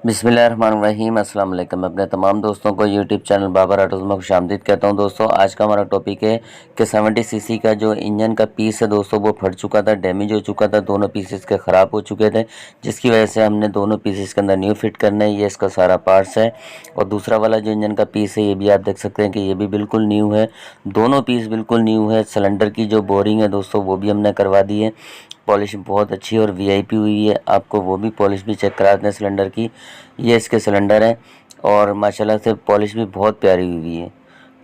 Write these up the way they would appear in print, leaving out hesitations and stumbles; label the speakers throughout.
Speaker 1: बिस्मिल्लाहिर्रहमानिर्रहीम अस्सलाम वालेकुम। अपने तमाम दोस्तों को यूट्यूब चैनल बाबर ऑटोज़ में खुशामदीद कहता हूं। दोस्तों आज का हमारा टॉपिक है कि 70 सीसी का जो इंजन का पीस है दोस्तों वो फट चुका था, डैमेज हो चुका था, दोनों पीसेस के ख़राब हो चुके थे, जिसकी वजह से हमने दोनों पीसेस के अंदर न्यू फिट करना है। ये इसका सारा पार्ट्स है। और दूसरा वाला जो इंजन का पीस है ये भी आप देख सकते हैं कि ये भी बिल्कुल न्यू है, दोनों पीस बिल्कुल न्यू है। सिलेंडर की जो बोरिंग है दोस्तों वो भी हमने करवा दी है, पॉलिश बहुत अच्छी और वीआईपी हुई है। आपको वो भी पॉलिश भी चेक करा दें सिलेंडर की। ये इसके सिलेंडर हैं और माशाल्लाह से पॉलिश भी बहुत प्यारी हुई है।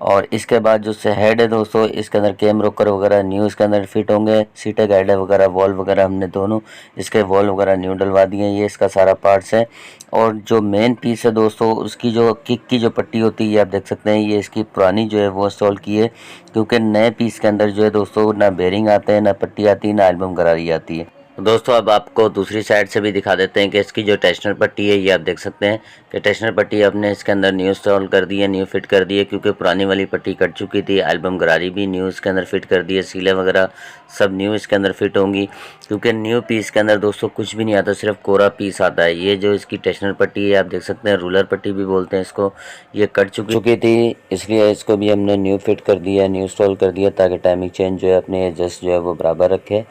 Speaker 1: और इसके बाद जो से हेड है दोस्तों, इसके अंदर कैम रोकर वगैरह न्यू इसके अंदर फिट होंगे। सीटें गाइडर वगैरह वॉल वगैरह हमने दोनों इसके वॉल वगैरह न्यू डलवा दिए हैं। ये इसका सारा पार्ट्स है। और जो मेन पीस है दोस्तों, उसकी जो किक की जो पट्टी होती है ये आप देख सकते हैं, ये इसकी पुरानी जो है वो इंस्टॉल की है, क्योंकि नए पीस के अंदर जो है दोस्तों ना बेरिंग आते हैं, ना पट्टी आती है, ना एल्बम गरारी आती है। दोस्तों अब आपको दूसरी साइड से भी दिखा देते हैं कि इसकी जो टेंशनर पट्टी है ये आप देख सकते हैं कि टेंशनर पट्टी हमने इसके अंदर न्यू इंस्टॉल कर दी है, न्यू फिट कर दी है, क्योंकि पुरानी वाली पट्टी कट चुकी थी। एल्बम गरारी भी न्यू इसके अंदर फिट कर दी है, सीलें वगैरह सब न्यू इसके अंदर फिट होंगी, क्योंकि न्यू पीस के अंदर दोस्तों कुछ भी नहीं आता, सिर्फ कोरा पीस आता है। ये जो इसकी टेंशनर पट्टी है आप देख सकते हैं, रूलर पट्टी भी बोलते हैं इसको, ये कट चुकी थी, इसलिए इसको भी हमने न्यू फिट कर दिया, न्यू इंस्टॉल कर दिया, ताकि टाइमिंग चेंज जो है अपने एडजस्ट जो है वो बराबर रखे।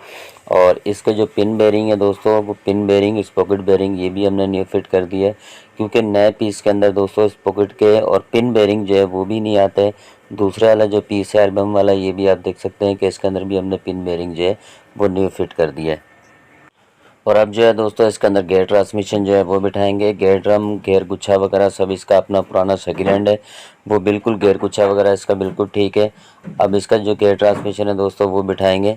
Speaker 1: और इसका जो पिन बेरिंग है दोस्तों, वो पिन बेरिंग स्पॉकेट बेरिंग ये भी हमने न्यू फिट कर दिया है, क्योंकि नए पीस के अंदर दोस्तों स्पॉकेट के और पिन बेरिंग जो है वो भी नहीं आते। दूसरा वाला जो पीस है एल्बम वाला, ये भी आप देख सकते हैं कि इसके अंदर भी हमने पिन बेरिंग जो है वो न्यू फिट कर दिया है। और अब जो है दोस्तों इसके अंदर गेयर ट्रांसमिशन जो है वो बिठाएंगे। गेयर ड्रम, गेयर गुच्छा वगैरह सब इसका अपना पुराना सेकेंड हैंड है, वो बिल्कुल गेयर गुच्छा वगैरह इसका बिल्कुल ठीक है। अब इसका जो गेयर ट्रांसमिशन है दोस्तों वो बिठाएंगे।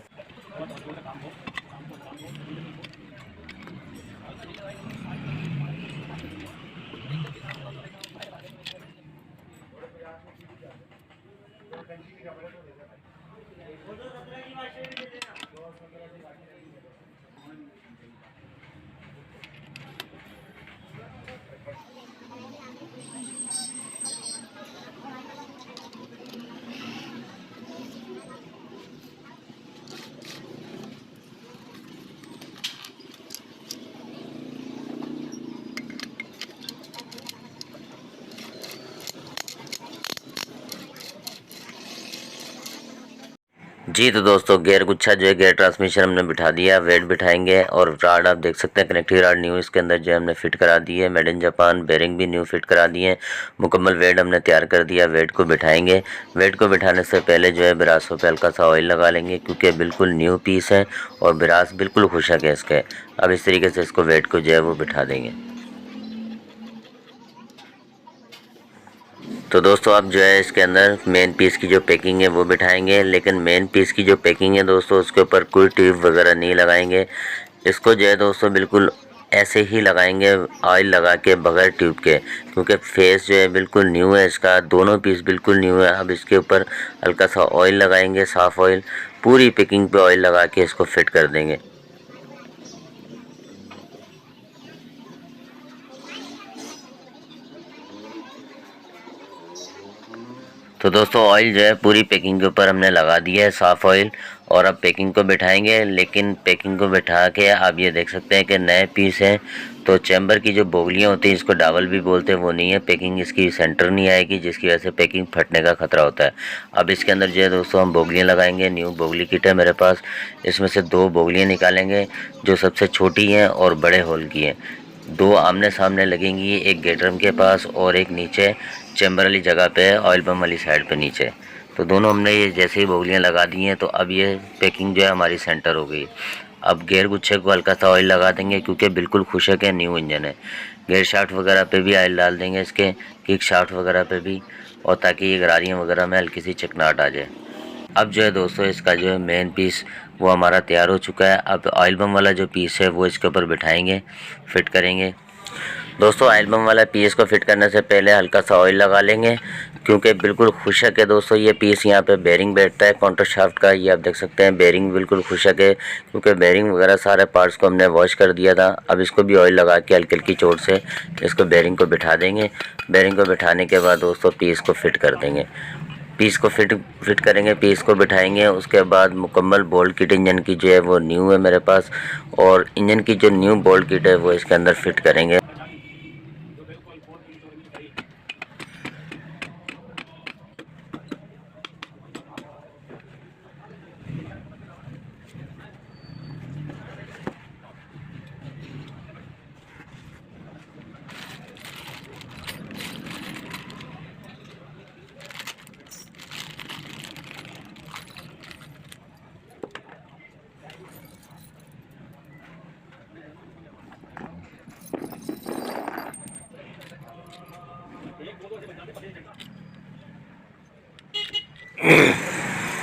Speaker 1: जी तो दोस्तों गियर गुच्छा जो है गियर ट्रांसमिशन हमने बिठा दिया, वेट बिठाएंगे। और राड आप देख सकते हैं, कनेक्टिव राड न्यू इसके अंदर जो है हमने फिट करा दी है, मेड इन जापान। बेरिंग भी न्यू फिट करा दिए हैं, मुकम्मल वेट हमने तैयार कर दिया। वेट को बिठाएंगे। वेट को बिठाने से पहले जो है बिरासों पे हल्का सा ऑयल लगा लेंगे, क्योंकि बिल्कुल न्यू पीस है और बिरास बिल्कुल खुशक है इसके। अब इस तरीके से इसको वेट को जो है वो बिठा देंगे। तो दोस्तों अब जो है इसके अंदर मेन पीस की जो पैकिंग है वो बिठाएंगे, लेकिन मेन पीस की जो पैकिंग है दोस्तों उसके ऊपर कोई ट्यूब वगैरह नहीं लगाएंगे। इसको जो है दोस्तों बिल्कुल ऐसे ही लगाएंगे, ऑयल लगा के बगैर ट्यूब के, क्योंकि फेस जो है बिल्कुल न्यू है इसका, दोनों पीस बिल्कुल न्यू है। अब इसके ऊपर हल्का सा ऑयल लगाएंगे, साफ़ ऑयल, पूरी पैकिंग पे ऑयल लगा के इसको फिट कर देंगे। तो दोस्तों ऑयल जो है पूरी पैकिंग के ऊपर हमने लगा दिया है, साफ़ ऑयल। और अब पैकिंग को बिठाएंगे, लेकिन पैकिंग को बिठा के आप ये देख सकते हैं कि नए पीस हैं, तो चैम्बर की जो बोगलियाँ होती हैं, इसको डावल भी बोलते हैं, वो नहीं है। पैकिंग इसकी सेंटर नहीं आएगी, जिसकी वजह से पैकिंग फटने का खतरा होता है। अब इसके अंदर जो है दोस्तों हम बोगलियाँ लगाएंगे। न्यू बोगली किट है मेरे पास, इसमें से 2 बोगलियाँ निकालेंगे, जो सबसे छोटी हैं और बड़े होल की हैं। 2 आमने सामने लगेंगी, एक गेट ड्रम के पास और एक नीचे चैम्बर वाली जगह पे, ऑयल पम्प वाली साइड पे नीचे। तो दोनों हमने ये जैसे ही बोगलियाँ लगा दी हैं, तो अब ये पैकिंग जो है हमारी सेंटर हो गई। अब गेयर गुच्छे को हल्का सा ऑयल लगा देंगे, क्योंकि बिल्कुल खुशक है, न्यू इंजन है। गेयर शाफ्ट वगैरह पे भी ऑयल डाल देंगे, इसके किक शाफ्ट वगैरह पे भी, और ताकि ये गरारियाँ वगैरह में हल्की सी चिकनाहट आ जाए। अब जो है दोस्तों इसका जो है मेन पीस वो हमारा तैयार हो चुका है। अब ऑयल बम वाला जो पीस है वो इसके ऊपर बिठाएंगे, फिट करेंगे। दोस्तों ऑयल बम वाला पीस को फिट करने से पहले हल्का सा ऑयल लगा लेंगे, क्योंकि बिल्कुल खुशक है दोस्तों ये पीस। यहाँ पे बेरिंग बैठता है काउंटर शाफ्ट का, ये आप देख सकते हैं, बेरिंग बिल्कुल खुशक है, क्योंकि बेरिंग वगैरह सारे पार्ट्स को हमने वॉश कर दिया था। अब इसको भी ऑयल लगा के हल्की हल्की चोट से इसको बेरिंग को बिठा देंगे। बेरिंग को बिठाने के बाद दोस्तों पीस को फिट कर देंगे। पीस को फिट करेंगे, पीस को बिठाएंगे। उसके बाद मुकम्मल बोल्ट किट इंजन की जो है वो न्यू है मेरे पास, और इंजन की जो न्यू बोल्ट किट है वो इसके अंदर फिट करेंगे।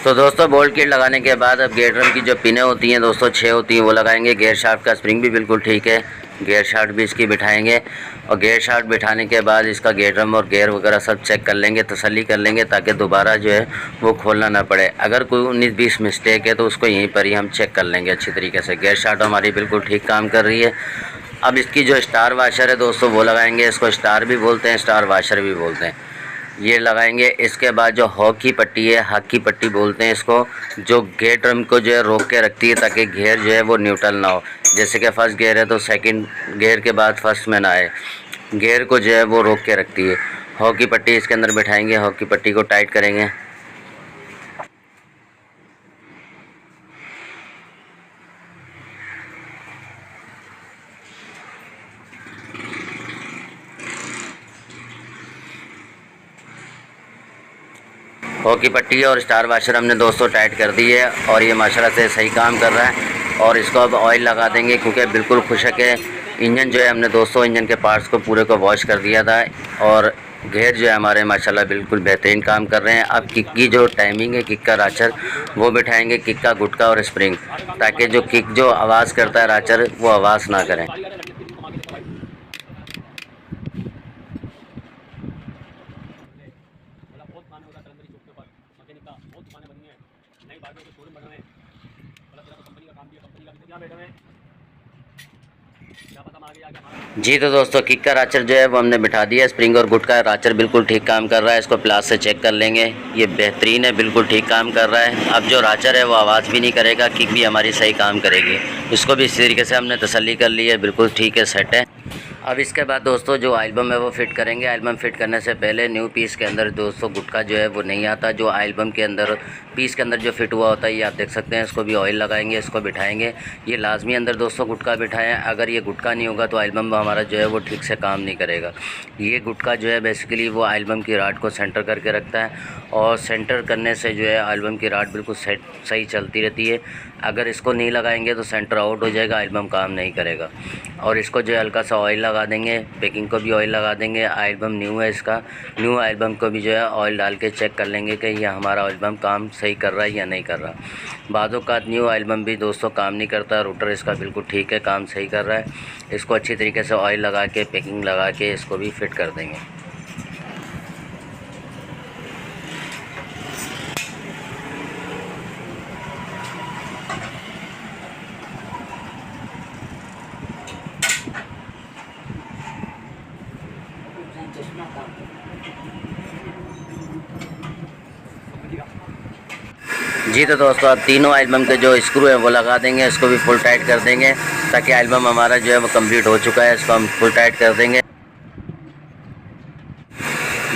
Speaker 1: तो दोस्तों बोल्ट किट लगाने के बाद अब गेयर ड्रम की जो पिनें होती हैं दोस्तों 6 होती हैं वो लगाएंगे। गियर शाफ्ट का स्प्रिंग भी बिल्कुल ठीक है, गियर शाफ्ट भी इसकी बिठाएंगे और गियर शाफ्ट बिठाने के बाद इसका गियर ड्रम और गियर वगैरह सब चेक कर लेंगे, तसल्ली कर लेंगे ताकि दोबारा जो है वो खोलना ना पड़े। अगर कोई 19-20 मिस्टेक है तो उसको यहीं पर ही हम चेक कर लेंगे अच्छी तरीके से। गियर शाफ्ट हमारी बिल्कुल ठीक काम कर रही है। अब इसकी जो स्टार वाशर है दोस्तों वो लगाएंगे। इसको स्टार भी बोलते हैं, स्टार वाशर भी बोलते हैं, ये लगाएंगे। इसके बाद जो हॉक की पट्टी है, हक की पट्टी बोलते हैं इसको, जो गियर ड्रम को जो है रोक के रखती है ताकि गियर जो है वो न्यूट्रल ना हो। जैसे कि फर्स्ट गियर है तो सेकंड गियर के बाद फर्स्ट में ना आए, गियर को जो है वो रोक के रखती है। हॉक की पट्टी इसके अंदर बिठाएंगे, हॉक की पट्टी को टाइट करेंगे। हॉक की पट्टी और स्टार वाशर हमने दोस्तों टाइट कर दी है और ये माशाल्लाह से सही काम कर रहा है। और इसको अब ऑयल लगा देंगे क्योंकि बिल्कुल खुशक है। इंजन जो है हमने दोस्तों इंजन के पार्ट्स को पूरे को वॉश कर दिया था और गियर जो है हमारे माशाल्लाह बिल्कुल बेहतरीन काम कर रहे हैं। अब किक की जो टाइमिंग है, किक का राचर वो बिठाएंगे, किक का गुटका और स्प्रिंग, ताकि जो किक जो आवाज़ करता है राचर वो आवाज़ ना करें। जी तो दोस्तों किक का राचर जो है वो हमने बिठा दिया। स्प्रिंग और गुट का राचर बिल्कुल ठीक काम कर रहा है। इसको प्लास से चेक कर लेंगे, ये बेहतरीन है, बिल्कुल ठीक काम कर रहा है। अब जो राचर है वो आवाज़ भी नहीं करेगा, किक भी हमारी सही काम करेगी। इसको भी इसी तरीके से हमने तसल्ली कर ली है, बिल्कुल ठीक है, सेट है। अब इसके बाद दोस्तों जो एल्बम है वो फिट करेंगे। एल्बम फिट करने से पहले न्यू पीस के अंदर दोस्तों गुटका जो है वो नहीं आता, जो एल्बम के अंदर पीस के अंदर जो फिट हुआ होता है ये आप देख सकते हैं। इसको भी ऑयल लगाएंगे, इसको बिठाएंगे। ये लाजमी अंदर दोस्तों गुटका बिठाएं। अगर ये गुटका नहीं होगा तो एल्बम हमारा जो है वो ठीक से काम नहीं करेगा। ये गुटका जो है बेसिकली वो एल्बम की राड को सेंटर करके रखता है और सेंटर करने से जो है एल्बम की राड बिल्कुल सही चलती रहती है। अगर इसको नहीं लगाएंगे तो सेंटर आउट हो जाएगा, एल्बम काम नहीं करेगा। और इसको जो है हल्का सा ऑयल लगा देंगे, पैकिंग को भी ऑयल लगा देंगे। एल्बम न्यू है, इसका न्यू एल्बम को भी जो है ऑयल डाल के चेक कर लेंगे कि यह हमारा एल्बम काम सही कर रहा है या नहीं कर रहा। बाज़ों का न्यू एल्बम भी दोस्तों काम नहीं करता, रूटर इसका बिल्कुल ठीक है, काम सही कर रहा है। इसको अच्छी तरीके से ऑयल लगा के पैकिंग लगा के इसको भी फिट कर देंगे। जी तो दोस्तों अब तीनों एल्बम के जो स्क्रू है वो लगा देंगे, इसको भी फुल टाइट कर देंगे ताकि एल्बम हमारा जो है वो कंप्लीट हो चुका है। इसको हम फुल टाइट कर देंगे।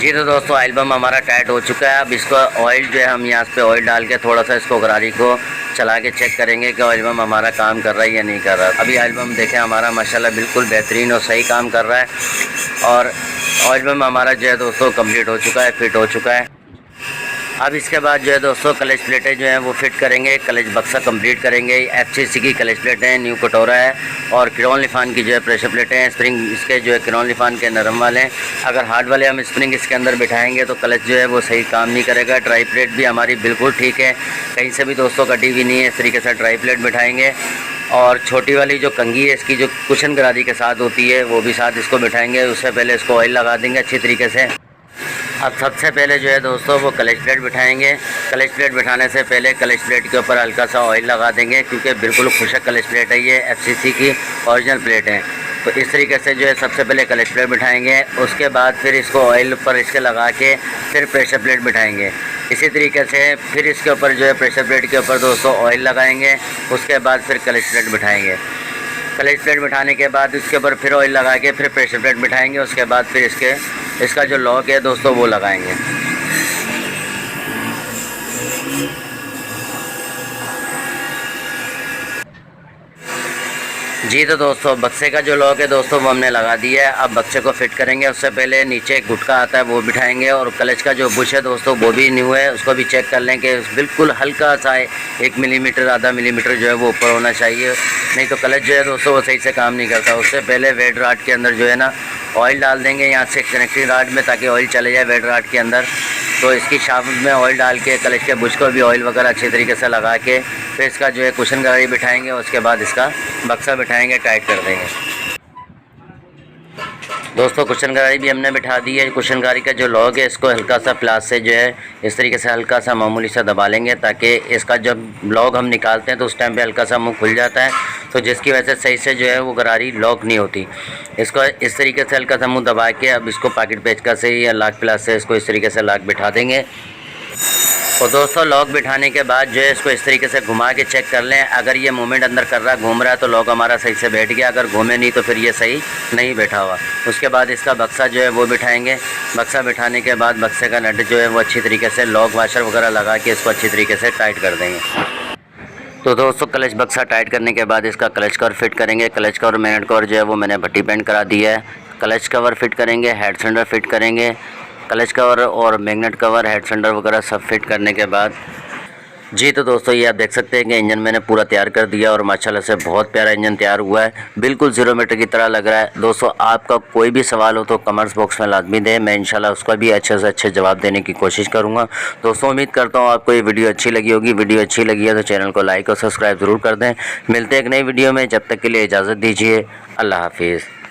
Speaker 1: जी तो दोस्तों एल्बम हमारा टाइट हो चुका है। अब इसको ऑयल जो है हम यहाँ पे ऑयल डाल के थोड़ा सा इसको गरारी को चला के चेक करेंगे कि एल्बम हमारा काम कर रहा है या नहीं कर रहा। अभी एल्बम देखें हमारा माशाल्लाह बिल्कुल बेहतरीन और सही काम कर रहा है और एल्बम हमारा जो है दोस्तों कंप्लीट हो चुका है, फिट हो चुका है। अब इसके बाद जो है दोस्तों क्लच प्लेटें जो हैं वो फिट करेंगे, क्लच बक्सा कंप्लीट करेंगे। FCC की क्लच प्लेटें हैं, न्यू कटोरा है और क्रेन लिफान की जो है प्रेशर प्लेटें हैं। स्प्रिंग इसके जो है क्रेन लिफान के नरम वाले हैं। अगर हार्ड वाले हम स्प्रिंग इसके अंदर बिठाएंगे तो क्लच जो है वो सही काम नहीं करेगा। ड्राई प्लेट भी हमारी बिल्कुल ठीक है, कहीं से भी दोस्तों कटी हुई नहीं है। इस तरीके से ड्राई प्लेट बिठाएंगे और छोटी वाली जो कंघी है इसकी जो कुशन गरारी के साथ होती है वो भी साथ इसको बिठाएंगे। उससे पहले इसको ऑयल लगा देंगे अच्छी तरीके से। अब सबसे पहले जो है दोस्तों वो क्लच प्लेट बिठाएंगे। क्लच प्लेट बिठाने से पहले क्लच प्लेट के ऊपर हल्का सा ऑयल लगा देंगे क्योंकि बिल्कुल खुशक क्लच प्लेट है, ये FCC की ओरिजिनल प्लेट है। तो इस तरीके से जो है सबसे पहले क्लच प्लेट बिठाएंगे, उसके बाद फिर इसको ऑयल ऊपर इसके लगा के फिर प्रेशर प्लेट बिठाएंगे। इसी तरीके से फिर इसके ऊपर जो है प्रेशर प्लेट के ऊपर दोस्तों ऑयल लगाएंगे, उसके बाद फिर क्लच प्लेट बिठाएंगे। क्लच प्लेट बिठाने के बाद इसके ऊपर फिर ऑयल लगा के फिर प्रेशर प्लेट बिठाएंगे, उसके बाद फिर इसका जो लॉक है दोस्तों वो लगाएंगे। जी तो दोस्तों बक्से का जो लॉक है दोस्तों वो हमने लगा दिया है। अब बक्से को फिट करेंगे, उससे पहले नीचे एक गुटका आता है वो बिठाएंगे और क्लच का जो बुश है दोस्तों वो भी न्यू है, उसको भी चेक कर लें कि बिल्कुल हल्का सा 1 मिलीमीटर आधा मिलीमीटर जो है वो ऊपर होना चाहिए, नहीं तो क्लच जो है दोस्तों वो सही से काम नहीं करता। उससे पहले वेट राड के अंदर जो है ना ऑयल डाल देंगे यहाँ से कनेक्टिंग रॉड में ताकि ऑयल चले जाए वेट रॉड के अंदर। तो इसकी शाफ्ट में ऑयल डाल के क्लच के बुश को भी ऑयल वगैरह अच्छी तरीके से लगा के फिर इसका जो है कुशन गाड़ी बिठाएंगे, उसके बाद इसका बक्सा बिठाएंगे, टाइट कर देंगे। दोस्तों कुशन गाड़ी भी हमने बिठा दी है। कुशन गाड़ी का जो लॉक है इसको हल्का सा प्लास से जो है इस तरीके से हल्का सा मामूली सा दबा लेंगे ताकि इसका जब लॉक हम निकालते हैं तो उस टाइम पे हल्का सा मुंह खुल जाता है, तो जिसकी वजह से सही से जो है वो गरारी लॉक नहीं होती। इसको इस तरीके से हल्का सा मुंह दबा के अब इसको पॉकेट पेचकस से या लॉक प्लास से इसको इस तरीके से लॉक बिठा देंगे। तो दोस्तों लॉक बिठाने के बाद जो है इसको इस तरीके से घुमा के चेक कर लें। अगर ये मूवमेंट अंदर कर रहा घूम रहा है तो लॉक हमारा सही से बैठ गया, अगर घूमे नहीं तो फिर ये सही नहीं बैठा हुआ। उसके बाद इसका बक्सा जो है वो बिठाएंगे। बक्सा बिठाने के बाद बक्से का नट जो है वो अच्छी तरीके से लॉक वाशर वगैरह लगा के इसको अच्छी तरीके से टाइट कर देंगे। तो दोस्तों क्लच बक्सा टाइट करने के बाद इसका क्लच कवर फिट करेंगे। क्लच कवर मैग्नेट कवर जो है वो मैंने भट्टी पेंट करा दी है। क्लच कवर फिट करेंगे, हेड सिलेंडर फिट करेंगे। क्लच कवर और मैग्नेट कवर, हेड सिलेंडर वगैरह सब फिट करने के बाद जी तो दोस्तों ये आप देख सकते हैं कि इंजन मैंने पूरा तैयार कर दिया और माशाल्लाह से बहुत प्यारा इंजन तैयार हुआ है, बिल्कुल 0 मीटर की तरह लग रहा है। दोस्तों आपका कोई भी सवाल हो तो कमेंट्स बॉक्स में लाजमी दें, मैं इंशाल्लाह उसका भी अच्छे से अच्छे जवाब देने की कोशिश करूँगा। दोस्तों उम्मीद करता हूँ आपको ये वीडियो अच्छी लगी होगी। वीडियो अच्छी लगी है तो चैनल को लाइक और सब्सक्राइब ज़रूर कर दें। मिलते हैं एक नई वीडियो में, जब तक के लिए इजाज़त दीजिए। अल्लाह हाफिज़।